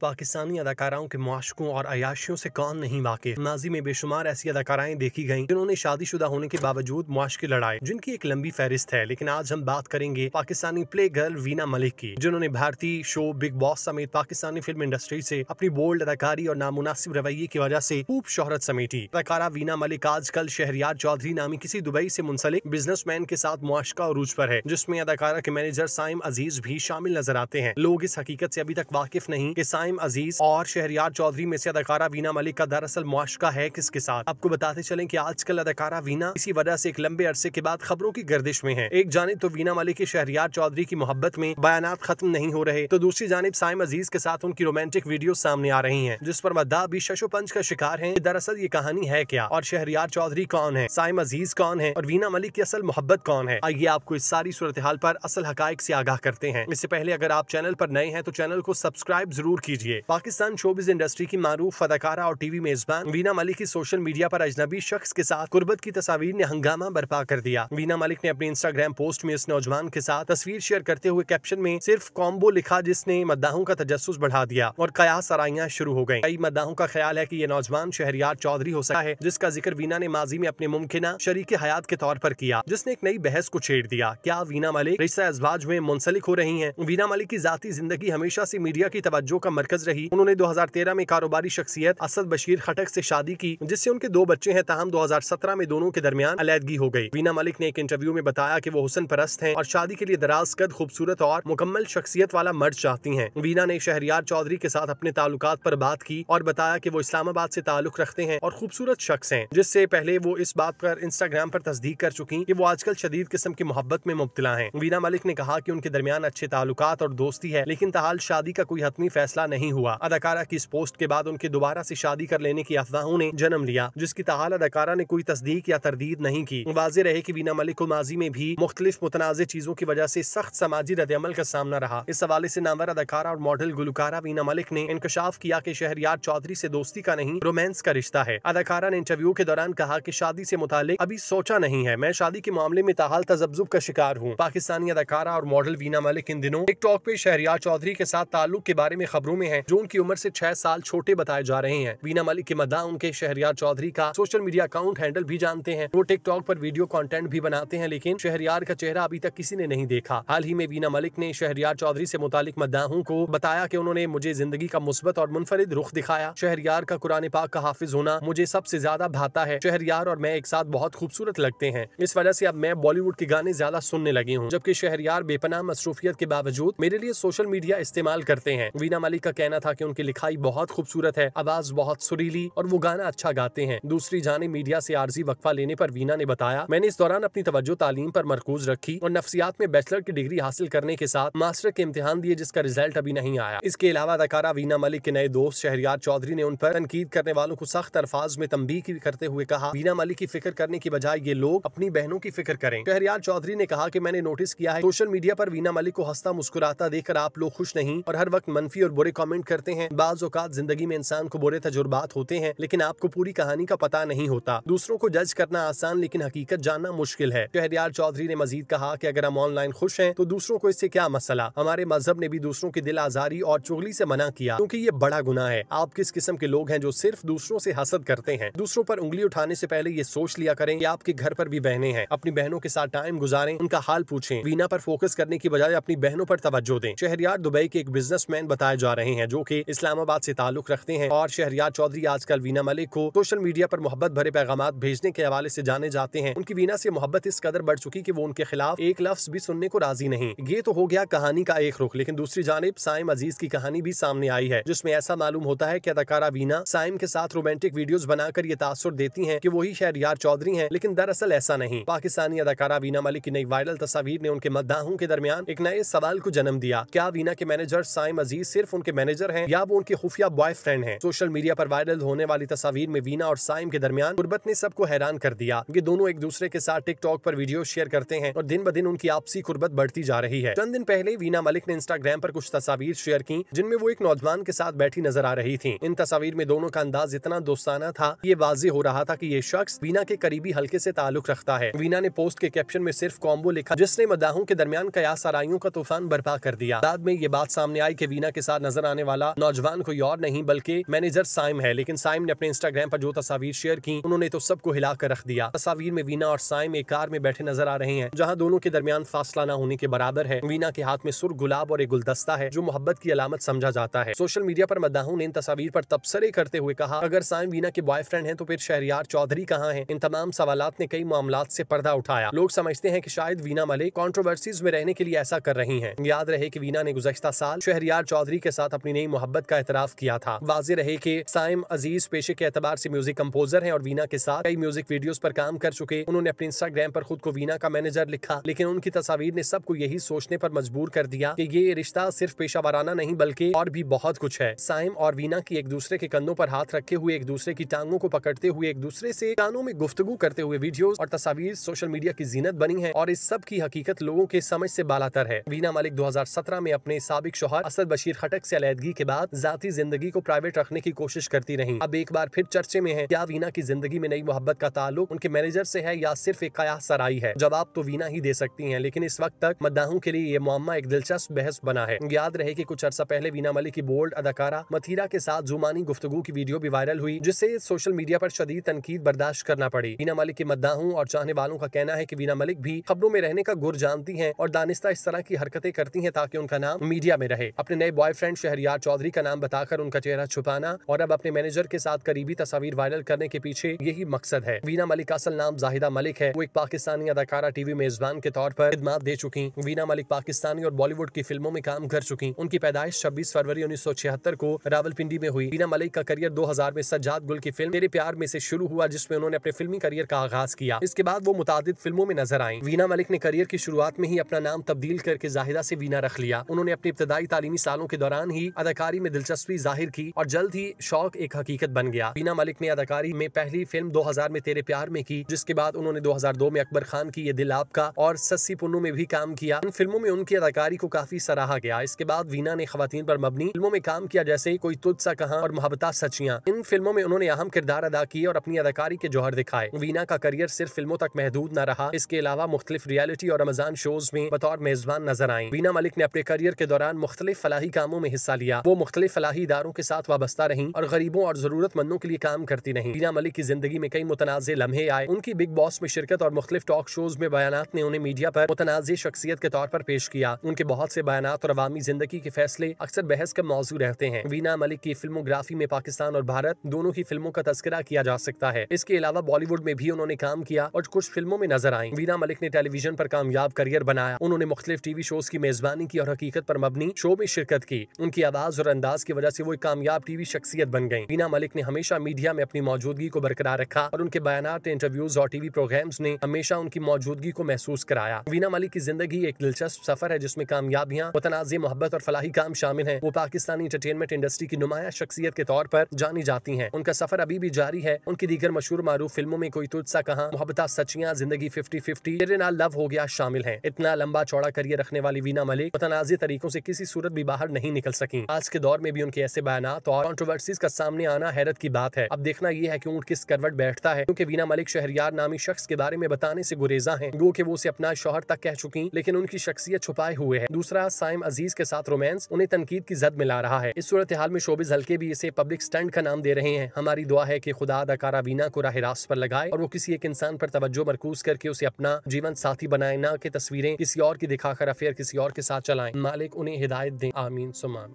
पाकिस्तानी अदाकाराओं के मुआशकों और अयाशियों से कौन नहीं वाकिफ। माजी में बेशुमार ऐसी अदाकाराएं देखी गईं जिन्होंने शादीशुदा होने के बावजूद मुआशके लड़ाए, जिनकी एक लंबी फहरिस्त है। लेकिन आज हम बात करेंगे पाकिस्तानी प्ले गर्ल वीना मलिक की, जिन्होंने भारतीय शो बिग बॉस समेत पाकिस्तानी फिल्म इंडस्ट्री से अपनी बोल्ड अदाकारी और नामुनासिब रवैये की वजह से खूब शोहरत समेटी। अदाकारा वीना मलिक आजकल शहरयार चौधरी नामी किसी दुबई से मुंसलिक बिजनेसमैन के साथ मुआशका अरूज पर है, जिसमें अदाकारा के मैनेजर साइम अजीज भी शामिल नजर आते हैं। लोग इस हकीकत से अभी तक वाकिफ नहीं कि साइम अजीज और शहरयार चौधरी में से अदाकारा वीना मलिक का दरअसल मुआशका है किसके साथ। आपको बताते चलें कि आजकल अदाकारा वीना इसी वजह से एक लंबे अरसे के बाद खबरों की गर्दिश में है। एक जानिब तो वीना मलिक की शहरयार चौधरी की मोहब्बत में बयानात खत्म नहीं हो रहे, तो दूसरी जानिब साइम अजीज के साथ उनकी रोमांटिक वीडियो सामने आ रही है, जिस पर मद्दाह भी शशोपंच का शिकार है। दरअसल ये कहानी है क्या, और शहरयार चौधरी कौन है, साइम अजीज कौन है, और वीना मलिक की असल मोहब्बत कौन है। आइए आपको इस सारी सूरत हाल पर असल हकाइक से आगाह करते हैं। इससे पहले अगर आप चैनल पर नए हैं तो चैनल को सब्सक्राइब जरूर कीजिए। पाकिस्तान शोबिज इंडस्ट्री की मारूफ अदाकारा और टीवी मेजबान वीना मलिक की सोशल मीडिया पर अजनबी शख्स के साथ कुर्बत की तस्वीर ने हंगामा बर्पा कर दिया। वीना मलिक ने अपनी इंस्टाग्राम पोस्ट में इस नौजवान के साथ तस्वीर शेयर करते हुए कैप्शन में सिर्फ कॉम्बो लिखा, जिसने मद्दाहों का तजस्सुस बढ़ा दिया और कयास आराइयां शुरू हो गयी। कई मद्दाहों का ख्याल है कि ये नौजवान शहरयार चौधरी हो सकता है, जिसका जिक्र वीना ने माजी में अपने मुमकिना शरीक हयात के तौर पर किया, जिसने एक नई बहस को छेड़ दिया। क्या वीना मलिक रिश्ता अज़वाज में मुंसलिक हो रही हैं? वीना मलिक की जाती जिंदगी हमेशा से मीडिया की तवज्जो का मरकज रही। उन्होंने 2013 में कारोबारी शख्सियत असद बशीर खटक से शादी की, जिससे उनके 2 बच्चे हैं। ताहम 2017 में दोनों के दरमियान अलैदगी हो गई। वीना मलिक ने एक इंटरव्यू में बताया कि वो हुस्न परस्त हैं और शादी के लिए दराज कद, खूबसूरत और मुकम्मल शख्सियत वाला मर्द चाहती हैं। वीना ने शहरयार चौधरी के साथ अपने ताल्लुकात पर बात की और बताया कि वो इस्लामाबाद से ताल्लुक रखते हैं और खूबसूरत शख्स हैं, जिससे पहले वो इस बात पर इंस्टाग्राम पर तस्दीक कर चुकी कि वो आजकल शदीद किस्म की मोहब्बत में मुब्तला हैं। वीना मलिक ने कहा कि उनके दरमियान अच्छे ताल्लुकात और दोस्ती है, लेकिन ताहाल शादी का कोई हतमी फैसला नहीं हुआ। अदाकारा की इस पोस्ट के बाद उनके दोबारा से शादी कर लेने की अफवाहों ने जन्म लिया, जिसकी ताहाल अदाकारा ने कोई तस्दीक या तरदीद नहीं की। वाज़े रहे कि वीना मलिक को माजी में भी मुख्तलिफ मुतनाज़े चीजों की वजह से सख्त समाजी रद्द-ए-अमल का सामना रहा। इस हवाले से नामवर अदाकारा और मॉडल गुलकारा वीना मलिक ने इंकशाफ किया कि शहरयार चौधरी से दोस्ती का नहीं, रोमांस का रिश्ता है। अदाकारा ने इंटरव्यू के दौरान कहा कि शादी से मुतालिक अभी सोचा नहीं है, मैं शादी के मामले में ताहाल तजब्जुब का शिकार हूँ। पाकिस्तानी अदाकारा और मॉडल वीना मलिक इन दिनों टिकटॉक पे शहरयार चौधरी के साथ ताल्लुक के बारे में खबरों में है, जो उनकी उम्र से 6 साल छोटे बताए जा रहे हैं। वीना मलिक के मद्दाह उनके शहरयार चौधरी का सोशल मीडिया अकाउंट हैंडल भी जानते हैं। वो टिकटॉक पर वीडियो कंटेंट भी बनाते हैं, लेकिन शहरयार का चेहरा अभी तक किसी ने नहीं देखा। हाल ही में वीना मलिक ने शहरयार चौधरी से मुतालिक मद्दाहों को बताया कि उन्होंने मुझे जिंदगी का मुस्बत और मुनफरिद रुख दिखाया। शहरयार का कुरान पाक का हाफिज होना मुझे सबसे ज्यादा भाता है। शहरयार और मैं एक साथ बहुत खूबसूरत लगते हैं, इस वजह से अब मैं बॉलीवुड के गाने ज्यादा सुनने लगी हूँ, जबकि शहरयार बेपनाह मसरूफियत के बावजूद मेरे लिए सोशल मीडिया इस्तेमाल करते हैं। वीना मलिक का कहना था कि उनकी लिखाई बहुत खूबसूरत है, आवाज बहुत सुरीली और वो गाना अच्छा गाते हैं। दूसरी जानिब मीडिया से आर्जी वक्फा लेने पर वीना ने बताया, मैंने इस दौरान अपनी तवज्जो तालीम पर मरकूज रखी और नफ्सियात में बैचलर की डिग्री हासिल करने के साथ मास्टर के इम्तिहान दिए, जिसका रिजल्ट अभी नहीं आया। इसके अलावा अदाकारा वीना मलिक के नए दोस्त शहरयार चौधरी ने उन पर तनकीद करने वालों को सख्त अल्फाज में तंबीह करते हुए कहा, वीना मलिक की फिक्र करने की बजाय ये लोग अपनी बहनों की फिक्र करें। शहरयार चौधरी ने कहा कि मैंने नोटिस किया है सोशल मीडिया पर वीना मलिक को हंसता मुस्कुराता देखकर आप लोग खुश नहीं और हर वक्त मनफी और बुरे कमेंट करते हैं। बाज़ औक़ात जिंदगी में इंसान को बुरे तजुर्बात होते हैं, लेकिन आपको पूरी कहानी का पता नहीं होता। दूसरों को जज करना आसान, लेकिन हकीकत जानना मुश्किल है। शहरयार चौधरी ने मजीद कहा कि अगर हम ऑनलाइन खुश हैं तो दूसरों को इससे क्या मसला। हमारे मजहब ने भी दूसरों की दिल आजारी और चुगली से मना किया, क्योंकि ये बड़ा गुनाह है। आप किस किस्म के लोग हैं जो सिर्फ दूसरों से हसद करते हैं? दूसरों पर उंगली उठाने से पहले ये सोच लिया करें कि आपके घर पर भी बहनें हैं। अपनी बहनों के साथ टाइम गुजारें, उनका हाल पूछें। वीना पर फोकस करने की बजाय अपनी बहनों पर तवज्जो दें। शहरयार दुबई के एक बिजनेसमैन बताए जा रहे हैं, जो कि इस्लामाबाद से ताल्लुक रखते हैं, और शहरयार चौधरी आजकल वीना मलिक को सोशल मीडिया पर मोहब्बत भरे पैगामात भेजने के हवाले से जाने जाते हैं। उनकी वीना से मोहब्बत इस कदर बढ़ चुकी कि वो उनके खिलाफ एक लफ्ज भी सुनने को राजी नहीं। ये तो हो गया कहानी का एक रुख, लेकिन दूसरी जानिब साइम अजीज की कहानी भी सामने आई है, जिसमें ऐसा मालूम होता है कि अदाकारा वीना साइम के साथ रोमांटिक वीडियोस बनाकर ये तासुर देती हैं कि वही शहरयार चौधरी हैं, लेकिन दरअसल ऐसा नहीं। पाकिस्तानी अदाकारा वीना मलिक की नई वायरल तस्वीर ने उनके मद्दाहों के दरमियान एक नए सवाल को जन्म दिया। क्या वीना के मैनेजर साइम अजीज सिर्फ उनके मैनेजर हैं या वो उनके खुफिया बॉयफ्रेंड हैं? सोशल मीडिया पर वायरल होने वाली तस्वीर में वीना और साइम के दरमियान कुर्बत ने सबको हैरान कर दिया। ये दोनों एक दूसरे के साथ टिकटॉक पर वीडियो शेयर करते हैं और दिन ब दिन उनकी आपसी कुर्बत बढ़ती जा रही है। चंद दिन पहले वीना मलिक ने इंस्टाग्राम पर कुछ तस्वीर शेयर की, जिनमें वो एक नौजवान के साथ बैठी नजर आ रही थी। इन तस्वीर में दोनों का अंदाज इतना दोस्ताना था, ये वाज़ेह हो रहा था कि ये शख्स वीना के करीबी हल्के से ताल्लुक रखता है। वीना ने पोस्ट के कैप्शन में सिर्फ कॉम्बो लिखा, जिसने मद्दाहों के दरमियान कयास आराइयों का तूफान बर्पा कर दिया। बाद में ये बात सामने आई कि वीना के साथ नजर आने वाला नौजवान कोई और नहीं बल्कि मैनेजर साइम है। लेकिन साइम ने अपने इंस्टाग्राम पर जो तस्वीर शेयर की उन्होंने तो सबको हिला कर रख दिया। तस्वीर में वीना और साइम एक कार में बैठे नजर आ रहे हैं जहां दोनों के दरमियान फासला न होने के बराबर है। वीना के हाथ में सुर्ख गुलाब और एक गुलदस्ता है जो मोहब्बत की अलामत समझा जाता है। सोशल मीडिया पर मद्दाहों ने इन तस्वीर पर तबसरे करते हुए कहा, अगर साइम वीना के बॉयफ्रेंड हैं तो फिर शहरयार चौधरी कहाँ हैं? इन तमाम सवालात ने कई मामलात से पर्दा उठाया। लोग समझते हैं कि शायद वीना मलिक कंट्रोवर्सीज में रहने के लिए ऐसा कर रही हैं। याद रहे कि वीना ने गुज़श्ता साल शहरयार चौधरी के साथ अपनी नई मोहब्बत का एतराफ किया था। वाज़ेह रहे कि साइम अजीज पेशे के एतबार से म्यूजिक कंपोजर हैं और वीना के साथ कई म्यूजिक वीडियोस पर काम कर चुके। उन्होंने अपने इंस्टाग्राम पर खुद को वीना का मैनेजर लिखा, लेकिन उनकी तस्वीर ने सबको यही सोचने पर मजबूर कर दिया कि ये रिश्ता सिर्फ पेशा वाराना नहीं बल्कि और भी बहुत कुछ है। साइम और वीना की एक दूसरे के कंधों पर हाथ रखे हुए, एक दूसरे की टांगों को पकड़ते हुए, एक दूसरे से कानों में गुफ्तगू करते हुए वीडियोस और तस्वीर सोशल मीडिया की जीनत बनी है और इस सब की हकीकत लोगों के समझ से बालातर है। वीना मलिक 2017 में अपने साबिक शौहर असद बशीर खटक से अलहदगी के बाद जाती जिंदगी को प्राइवेट रखने की कोशिश करती रही। अब एक बार फिर चर्चे में है, क्या वीना की जिंदगी में नई मोहब्बत का ताल्लुक उनके मैनेजर से है या सिर्फ एक कयास सराई है? जवाब तो वीना ही दे सकती हैं, लेकिन इस वक्त तक मद्दाहों के लिए ये मुअम्मा एक दिलचस्प बहस बना है। याद रहे कि कुछ अर्सा पहले वीना मलिक की बोल्ड अदाकारा मथीरा के साथ जुमानी गुफ्तगू की वीडियो भी वायरल हुई, जिससे सोशल मीडिया पर शदीद तनकीद बर्दाश्त करना पड़ी। वीना मलिक के मद्दाहों और चाहने वालों का कहना है कि वीना मलिक भी खबरों में रहने का गुर जानती हैं और दानिस्ता इस तरह की हरकतें करती हैं ताकि उनका नाम मीडिया में रहे। अपने नए बॉयफ्रेंड शहरयार चौधरी का नाम बताकर उनका चेहरा छुपाना और अब अपने मैनेजर के साथ करीबी तस्वीर वायरल करने के पीछे यही मकसद है। वीना मलिक का असल नाम जाहिदा मलिक है। वो एक पाकिस्तानी अदाकारा, टीवी मेजबान के तौर पर खिदमत दे चुकी। वीना मलिक पाकिस्तानी और बॉलीवुड की फिल्मों में काम कर चुकी। उनकी पैदाइश 26 फरवरी 1976 को रावलपिंडी में हुई। वीना मलिक का करियर 2000 में सज्जाद गुल की फिल्म तेरे प्यार में से शुरू हुआ, जिसमें उन्होंने अपने फिल्मी करियर का आगाज किया। इसके बाद वो मुतादिद फिल्मों में नजर आई। वीना मलिक ने करियर की शुरुआत में ही अपना नाम तब्दील करके जाहिदा से वीना रख लिया। उन्होंने अपनी इब्तदाई तालीमी सालों के दौरान ही अदाकारी में दिलचस्पी जाहिर की और जल्द ही शौक एक हकीकत बन गया। वीना मलिक ने अदाकारी में पहली फिल्म 2000 में तेरे प्यार में की, जिसके बाद उन्होंने 2002 में अकबर खान की ये दिल आपका और सस्सी पुन्नू में भी काम किया। इन फिल्मों में उनकी अदाकारी को काफी सराहा गया। इसके बाद वीना ने खवातीन पर मबनी फिल्मों में काम किया, जैसे कोई तुझसा कहां और मोहब्बता सचियां। इन फिल्मों में उन्होंने अहम किरदार अदा किए और अपनी अदाकारी के जौहर दिखाए। वीना का करियर सिर्फ फिल्मों तक महदूद न रहा, इसके अलावा मुख्तलिफ रियलिटी और रमजान शोज में बतौर मेजबान नजर आई। वीना मलिक ने अपने करियर के दौरान मुख्तलिफ फलाही कामों में हिस्सा लिया। वो मुख्तलिफ फलाही इदारों के साथ वाबस्ता रहीं और गरीबों और जरूरतमंदों के लिए काम करती रहीं। वीना मलिक की जिंदगी में कई मुतनाज़े लम्हे आए। उनकी बिग बॉस में शिरकत और मुख्तलिफ टॉक शोज में बयानात ने उन्हें मीडिया पर मुतनाज़े शख्सियत के तौर पर पेश किया। उनके बहुत से बयानात और अवामी जिंदगी के फैसले अक्सर बहस का मौजू रहते हैं। वीना मलिक की फिल्मोग्राफी में पाकिस्तान और भारत दोनों की फिल्मों का तस्करा किया जा सकता है। इसके अलावा बॉलीवुड में भी उन्होंने काम किया और कुछ फिल्मों में नजर आई। वीना मलिक ने टेलीविजन पर कामयाब करियर बनाया। उन्होंने मुख्तलिफ टीवी शोज की मेजबानी की और हकीकत पर मबनी शो में शिरकत की। उनकी आवाज और अंदाज की वजह से वो एक कामयाब टीवी शख्सियत बन गई। वीना मलिक ने हमेशा मीडिया में अपनी मौजूदगी को बरकरार रखा और उनके बयानात, इंटरव्यूज और टीवी प्रोग्राम्स ने हमेशा उनकी मौजूदगी को महसूस कराया। वीना मलिक की जिंदगी एक दिलचस्प सफर है जिसमें कामयाबियां, मुतनाज़े मोहब्बत और फलाही काम शामिल हैं। वो पाकिस्तानी एंटरटेनमेंट इंडस्ट्री की नुमाया शख्सियत के तौर पर जानी जाती हैं। उनका सफर अभी भी जारी है। उनकी दीगर मशहूर मारूफ फिल्मों में कोई तुझसा कहां, मोहब्बता सचियां, जिंदगी 50-50, तेरे नाल लव हो गया शामिल हैं। इतना लंबा चौड़ा करियर रखने वाली वीना मलिक मुतनाज़े तरीकों से किसी सूरत भी बाहर नहीं निकल सकी। आज के दौर में भी उनके ऐसे बयानात और कंट्रोवर्सीज का सामने आना हैरत की बात है। अब देखना यह है कि ऊंट किस करवट बैठता है, क्योंकि वीना मलिक शहरयार नामी शख्स के बारे में बताने से गुरेजा हैं। गो कि वो उसे अपना शौहर तक कह चुकी, लेकिन उनकी शख्सियत छुपाए हुए है। दूसरा, साइम अजीज के साथ रोमांस उन्हें तनकीद की जद में ला रहा है। इस सूरत हाल में शोबिज हल्के भी इसे पब्लिक स्टंट का नाम दे रहे हैं। हमारी दुआ है कि खुदा अदाकारा वीना को राह रास्त पर लगाए और वो किसी एक इंसान पर तवज्जो मरकूज करके उसे अपना जीवन साथी बनाए, ना कि तस्वीरें किसी और की दिखाकर अफेयर किसी और के साथ चलाएं। मालिक उन्हें हिदायत दें। आमीन सुमा।